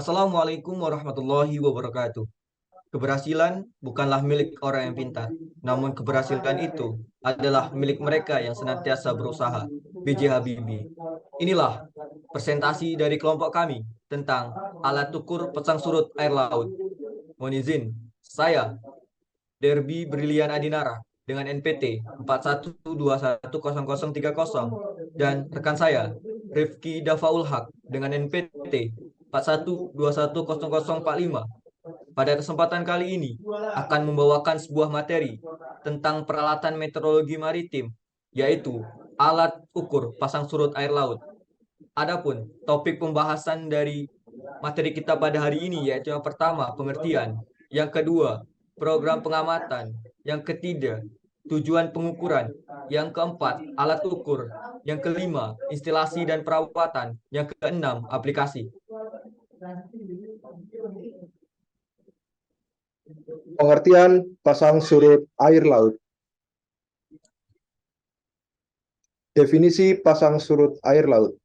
Assalamualaikum warahmatullahi wabarakatuh. Keberhasilan bukanlah milik orang yang pintar, namun keberhasilan itu adalah milik mereka yang senantiasa berusaha. B.J. Habibie. Inilah presentasi dari kelompok kami tentang alat ukur pasang surut air laut. Mohon izin, saya Derby Brilian Adinara dengan NPT 41210030 dan rekan saya Rifki Dafaul Haq dengan NPT 41210045. Pada kesempatan kali ini akan membawakan sebuah materi tentang peralatan meteorologi maritim, yaitu alat ukur pasang surut air laut. Adapun topik pembahasan dari materi kita pada hari ini yaitu yang pertama, pengertian, yang kedua, program pengamatan, yang ketiga, tujuan pengukuran, yang keempat, alat ukur, yang kelima, instalasi dan perawatan, yang keenam, aplikasi. Pengertian pasang surut air laut. Definisi pasang surut air laut.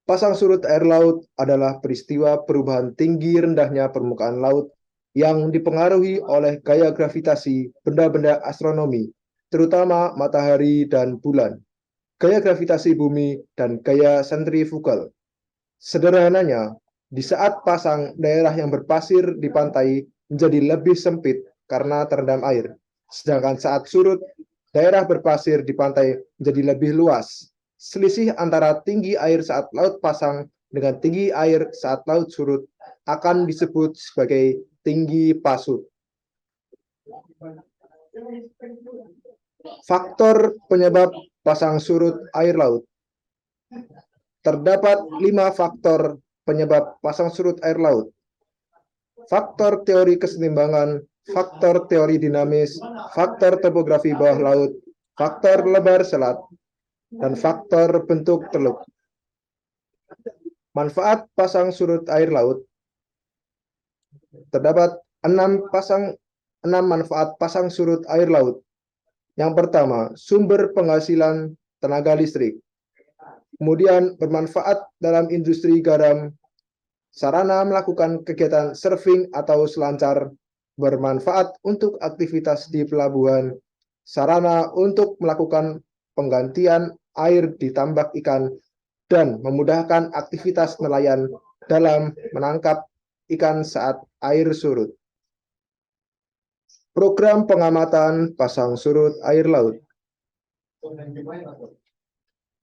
Pasang surut air laut adalah peristiwa perubahan tinggi rendahnya permukaan laut yang dipengaruhi oleh gaya gravitasi benda-benda astronomi, terutama matahari dan bulan, gaya gravitasi bumi, dan gaya sentrifugal. Sederhananya, di saat pasang, daerah yang berpasir di pantai menjadi lebih sempit karena terendam air, sedangkan saat surut, daerah berpasir di pantai menjadi lebih luas. Selisih antara tinggi air saat laut pasang dengan tinggi air saat laut surut akan disebut sebagai tinggi pasut. Faktor penyebab pasang surut air laut. Terdapat 5 faktor penyebab pasang surut air laut. Faktor teori kesetimbangan, faktor teori dinamis, faktor topografi bawah laut, faktor lebar selat, dan faktor bentuk teluk. Manfaat pasang surut air laut. Terdapat 6 manfaat pasang surut air laut. Yang pertama, sumber penghasilan tenaga listrik. Kemudian bermanfaat dalam industri garam, sarana melakukan kegiatan surfing atau selancar, bermanfaat untuk aktivitas di pelabuhan, sarana untuk melakukan penggantian air di tambak ikan, dan memudahkan aktivitas nelayan dalam menangkap ikan saat air surut. Program pengamatan pasang surut air laut.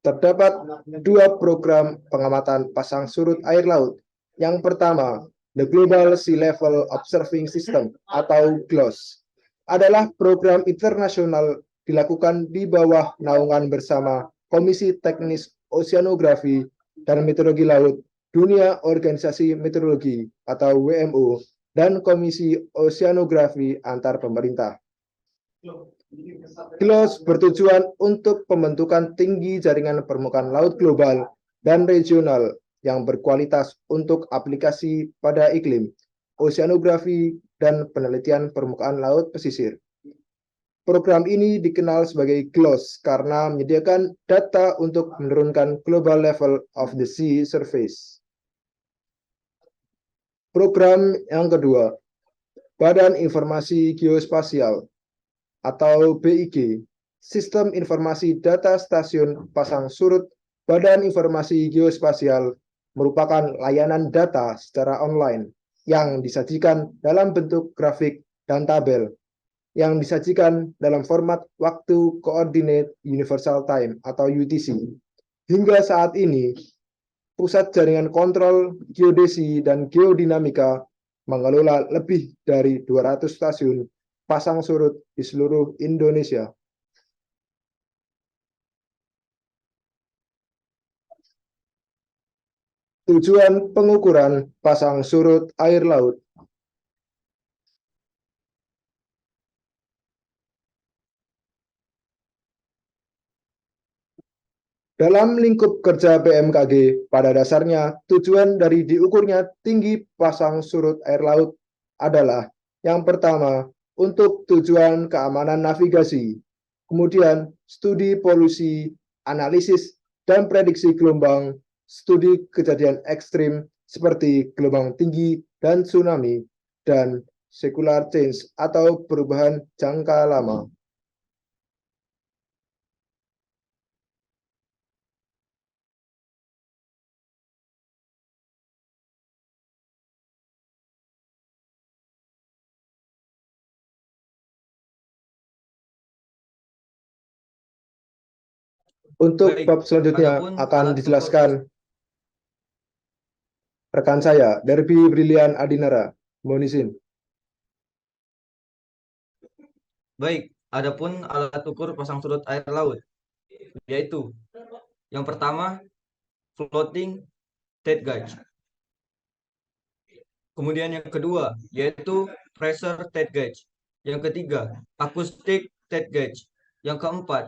Terdapat 2 program pengamatan pasang surut air laut. Yang pertama, the Global Sea Level Observing System atau GLOS adalah program internasional dilakukan di bawah naungan bersama Komisi Teknis Oceanografi dan Meteorologi Laut Dunia Organisasi Meteorologi atau WMO dan Komisi Oceanografi antar pemerintah. GLOS bertujuan untuk pembentukan tinggi jaringan permukaan laut global dan regional yang berkualitas untuk aplikasi pada iklim, oceanografi, dan penelitian permukaan laut pesisir. Program ini dikenal sebagai GLOS karena menyediakan data untuk menurunkan global level of the sea surface. Program yang kedua, Badan Informasi Geospasial atau BIG, Sistem Informasi Data Stasiun Pasang Surut Badan Informasi Geospasial merupakan layanan data secara online yang disajikan dalam bentuk grafik dan tabel yang disajikan dalam format waktu Coordinate Universal Time atau UTC. Hingga saat ini, Pusat Jaringan Kontrol Geodesi dan Geodinamika mengelola lebih dari 200 stasiun pasang surut di seluruh Indonesia. Tujuan pengukuran pasang surut air laut. Dalam lingkup kerja BMKG, pada dasarnya tujuan dari diukurnya tinggi pasang surut air laut adalah yang pertama, untuk tujuan keamanan navigasi, kemudian studi polusi, analisis dan prediksi gelombang, studi kejadian ekstrim, seperti gelombang tinggi dan tsunami, dan secular change atau perubahan jangka lama. Untuk Baik, bab selanjutnya adapun akan alat ukur dijelaskan rekan saya, Derby Brilian Adinara. Mohon izin. adapun alat ukur pasang surut air laut, yaitu yang pertama floating depth gauge. Kemudian yang kedua yaitu pressure depth gauge. Yang ketiga acoustic depth gauge. Yang keempat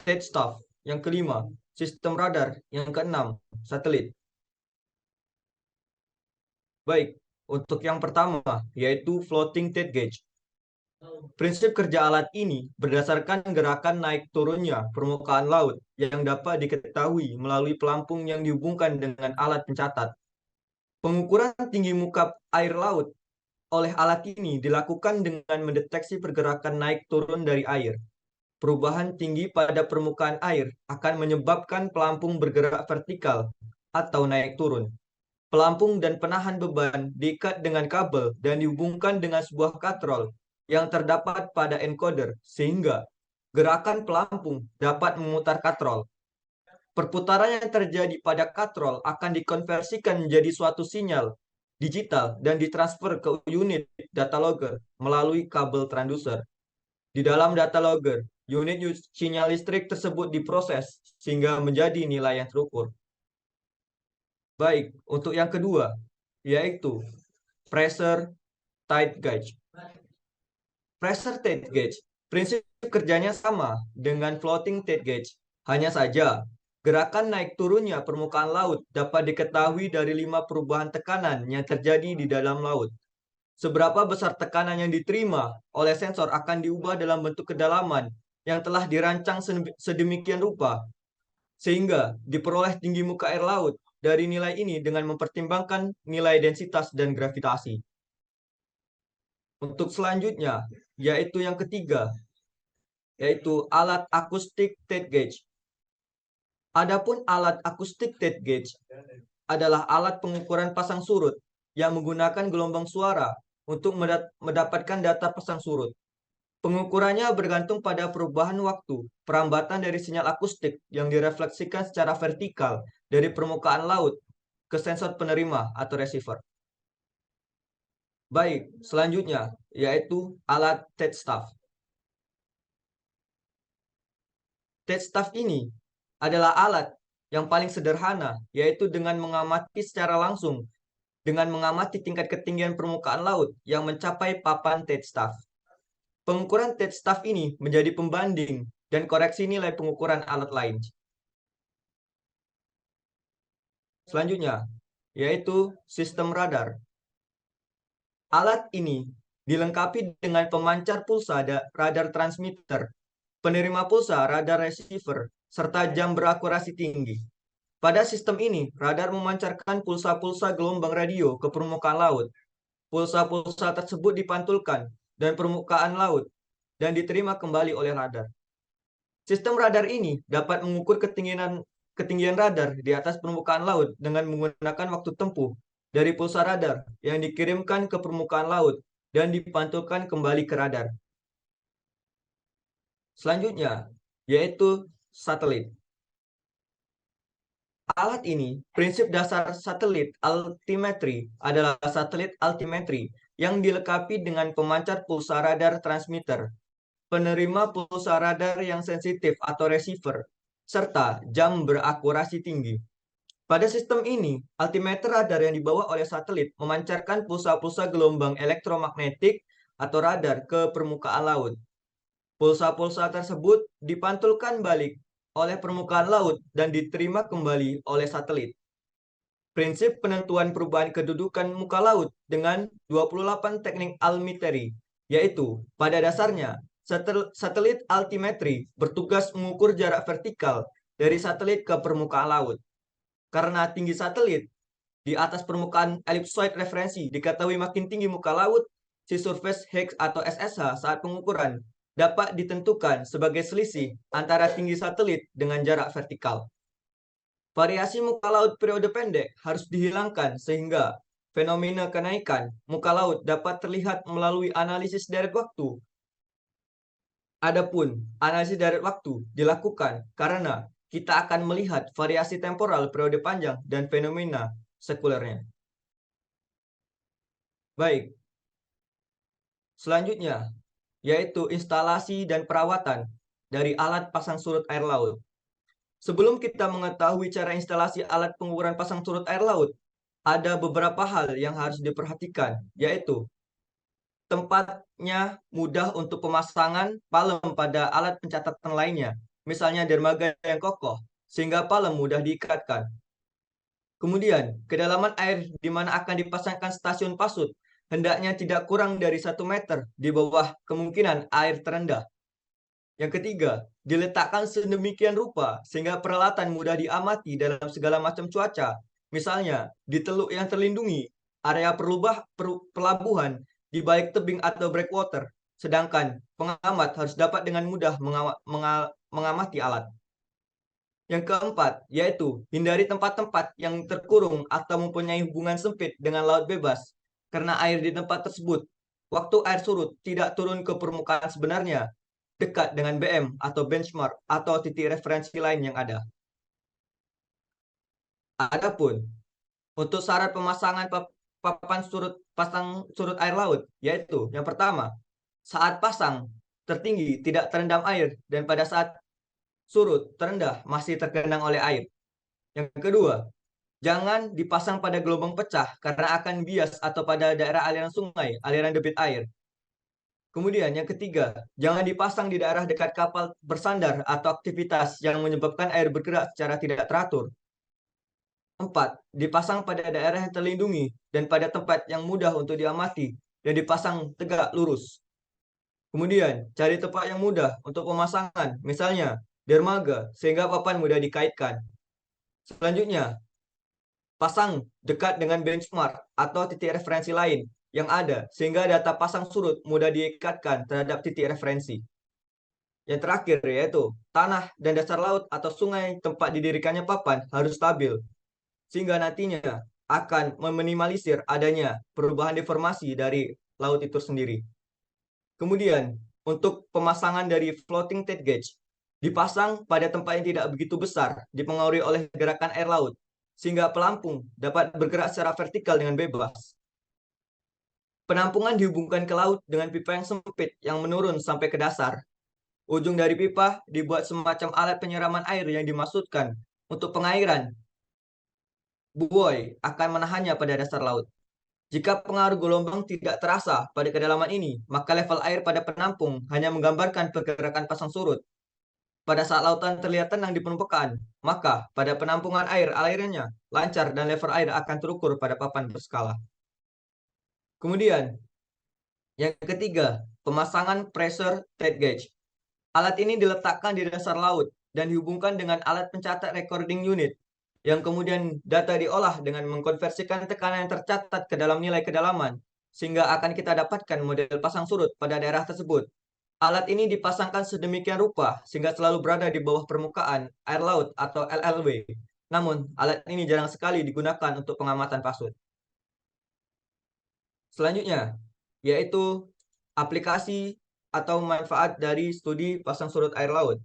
depth staff. Yang kelima sistem radar. Yang keenam satelit. Baik, untuk yang pertama yaitu floating depth gauge. Prinsip kerja alat ini berdasarkan gerakan naik turunnya permukaan laut yang dapat diketahui melalui pelampung yang dihubungkan dengan alat pencatat. Pengukuran tinggi muka air laut oleh alat ini dilakukan dengan mendeteksi pergerakan naik turun dari air. Perubahan tinggi pada permukaan air akan menyebabkan pelampung bergerak vertikal atau naik turun. Pelampung dan penahan beban diikat dengan kabel dan dihubungkan dengan sebuah katrol yang terdapat pada encoder sehingga gerakan pelampung dapat memutar katrol. Perputaran yang terjadi pada katrol akan dikonversikan menjadi suatu sinyal digital dan ditransfer ke unit data logger melalui kabel transducer. Di dalam data logger, unit sinyal listrik tersebut diproses sehingga menjadi nilai yang terukur. Baik, untuk yang kedua, yaitu pressure tight gauge. Pressure tight gauge, prinsip kerjanya sama dengan floating tight gauge. Hanya saja, gerakan naik turunnya permukaan laut dapat diketahui dari 5 perubahan tekanan yang terjadi di dalam laut. Seberapa besar tekanan yang diterima oleh sensor akan diubah dalam bentuk kedalaman yang telah dirancang sedemikian rupa, sehingga diperoleh tinggi muka air laut dari nilai ini dengan mempertimbangkan nilai densitas dan gravitasi. Untuk selanjutnya, yaitu yang ketiga, yaitu alat acoustic depth gauge. Adapun alat acoustic depth gauge adalah alat pengukuran pasang surut yang menggunakan gelombang suara untuk mendapatkan data pasang surut. Pengukurannya bergantung pada perubahan waktu, perambatan dari sinyal akustik yang direfleksikan secara vertikal dari permukaan laut ke sensor penerima atau receiver. Baik, selanjutnya yaitu alat test staff. Test staff ini adalah alat yang paling sederhana, yaitu dengan mengamati secara langsung, dengan mengamati tingkat ketinggian permukaan laut yang mencapai papan test staff. Pengukuran test staff ini menjadi pembanding dan koreksi nilai pengukuran alat lain. Selanjutnya, yaitu sistem radar. Alat ini dilengkapi dengan pemancar pulsa radar transmitter, penerima pulsa radar receiver, serta jam berakurasi tinggi. Pada sistem ini, radar memancarkan pulsa-pulsa gelombang radio ke permukaan laut. Pulsa-pulsa tersebut dipantulkan dan permukaan laut dan diterima kembali oleh radar. Sistem radar ini dapat mengukur ketinggian radar di atas permukaan laut dengan menggunakan waktu tempuh dari pulsa radar yang dikirimkan ke permukaan laut dan dipantulkan kembali ke radar. Selanjutnya, yaitu satelit. Alat ini, prinsip dasar satelit altimetri adalah satelit altimetri yang dilengkapi dengan pemancar pulsa radar transmitter, penerima pulsa radar yang sensitif atau receiver, serta jam berakurasi tinggi. Pada sistem ini, altimeter radar yang dibawa oleh satelit memancarkan pulsa-pulsa gelombang elektromagnetik atau radar ke permukaan laut. Pulsa-pulsa tersebut dipantulkan balik oleh permukaan laut dan diterima kembali oleh satelit. Prinsip penentuan perubahan kedudukan muka laut dengan 28 teknik altimetri, yaitu pada dasarnya satelit altimetri bertugas mengukur jarak vertikal dari satelit ke permukaan laut. Karena tinggi satelit di atas permukaan ellipsoid referensi diketahui makin tinggi muka laut, si surface Higgs atau SSH saat pengukuran dapat ditentukan sebagai selisih antara tinggi satelit dengan jarak vertikal. Variasi muka laut periode pendek harus dihilangkan sehingga fenomena kenaikan muka laut dapat terlihat melalui analisis deret waktu. Adapun analisis deret waktu dilakukan karena kita akan melihat variasi temporal periode panjang dan fenomena sekulernya. Baik, selanjutnya yaitu instalasi dan perawatan dari alat pasang surut air laut. Sebelum kita mengetahui cara instalasi alat pengukuran pasang surut air laut, ada beberapa hal yang harus diperhatikan, yaitu tempatnya mudah untuk pemasangan palem pada alat pencatatan lainnya, misalnya dermaga yang kokoh, sehingga palem mudah diikatkan. Kemudian, kedalaman air di mana akan dipasangkan stasiun pasut hendaknya tidak kurang dari 1 meter di bawah kemungkinan air terendah. Yang ketiga, diletakkan sedemikian rupa sehingga peralatan mudah diamati dalam segala macam cuaca. Misalnya, di teluk yang terlindungi, area pelabuhan, di balik tebing atau breakwater. Sedangkan pengamat harus dapat dengan mudah mengamati alat. Yang keempat, yaitu hindari tempat-tempat yang terkurung atau mempunyai hubungan sempit dengan laut bebas. Karena air di tempat tersebut, waktu air surut tidak turun ke permukaan sebenarnya, dekat dengan BM atau benchmark atau titik referensi lain yang ada. Adapun untuk syarat pemasangan pasang surut air laut, yaitu yang pertama, saat pasang tertinggi tidak terendam air dan pada saat surut terendah masih tergenang oleh air. Yang kedua, jangan dipasang pada gelombang pecah karena akan bias atau pada daerah aliran sungai, aliran debit air. Kemudian yang ketiga, jangan dipasang di daerah dekat kapal bersandar atau aktivitas yang menyebabkan air bergerak secara tidak teratur. 4. Dipasang pada daerah yang terlindungi dan pada tempat yang mudah untuk diamati dan dipasang tegak lurus. Kemudian, cari tempat yang mudah untuk pemasangan, misalnya dermaga, sehingga papan mudah dikaitkan. Selanjutnya, pasang dekat dengan benchmark atau titik referensi lain yang ada, sehingga data pasang surut mudah diikatkan terhadap titik referensi. Yang terakhir yaitu tanah dan dasar laut atau sungai tempat didirikannya papan harus stabil, sehingga nantinya akan meminimalisir adanya perubahan deformasi dari laut itu sendiri. Kemudian, untuk pemasangan dari floating tail gauge, dipasang pada tempat yang tidak begitu besar, dipengaruhi oleh gerakan air laut, sehingga pelampung dapat bergerak secara vertikal dengan bebas. Penampungan dihubungkan ke laut dengan pipa yang sempit yang menurun sampai ke dasar. Ujung dari pipa dibuat semacam alat penyiraman air yang dimaksudkan untuk pengairan. Buoy akan menahannya pada dasar laut. Jika pengaruh gelombang tidak terasa pada kedalaman ini, maka level air pada penampung hanya menggambarkan pergerakan pasang surut. Pada saat lautan terlihat tenang di permukaan, maka pada penampungan air alirannya lancar dan level air akan terukur pada papan berskala. Kemudian, yang ketiga, pemasangan pressure tape gauge. Alat ini diletakkan di dasar laut dan dihubungkan dengan alat pencatat recording unit, yang kemudian data diolah dengan mengkonversikan tekanan yang tercatat ke dalam nilai kedalaman, sehingga akan kita dapatkan model pasang surut pada daerah tersebut. Alat ini dipasangkan sedemikian rupa sehingga selalu berada di bawah permukaan air laut atau LLW. Namun, alat ini jarang sekali digunakan untuk pengamatan pasut. Selanjutnya, yaitu aplikasi atau manfaat dari studi pasang surut air laut.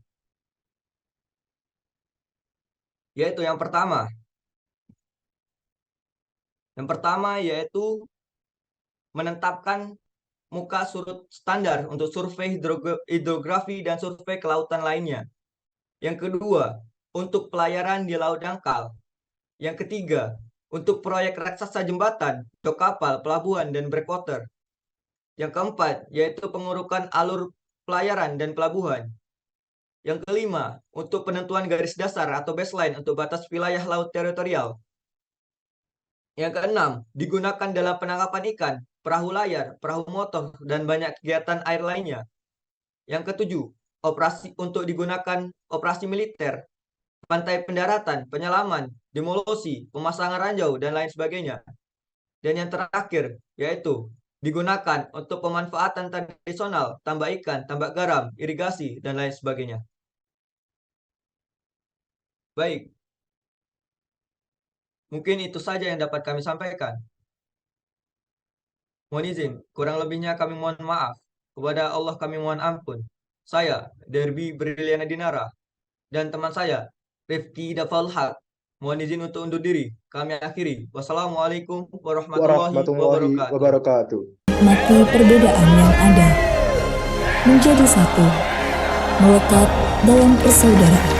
Yaitu yang pertama yaitu menetapkan muka surut standar untuk survei hidrografi dan survei kelautan lainnya. Yang kedua, untuk pelayaran di laut dangkal. Yang ketiga, untuk proyek raksasa jembatan, dok kapal, pelabuhan, dan breakwater. Yang keempat, yaitu pengurukan alur pelayaran dan pelabuhan. Yang kelima, untuk penentuan garis dasar atau baseline untuk batas wilayah laut teritorial. Yang keenam, digunakan dalam penangkapan ikan, perahu layar, perahu motor, dan banyak kegiatan air lainnya. Yang ketujuh, operasi untuk digunakan operasi militer, pantai pendaratan, penyelaman, demolusi, pemasangan ranjau, dan lain sebagainya. Dan yang terakhir, yaitu digunakan untuk pemanfaatan tradisional, tambak ikan, tambak garam, irigasi, dan lain sebagainya. Baik, mungkin itu saja yang dapat kami sampaikan. Mohon izin, kurang lebihnya kami mohon maaf. Kepada Allah kami mohon ampun. Saya, Derby Briliana Dinara, dan teman saya, Rifki Dafalhat, mohon izin untuk undur diri. Kami akhiri. Wassalamualaikum warahmatullahi Warahmatullahi wabarakatuh. wabarakatuh. Mati perbedaan yang ada, menjadi satu, melekat dalam persaudaraan.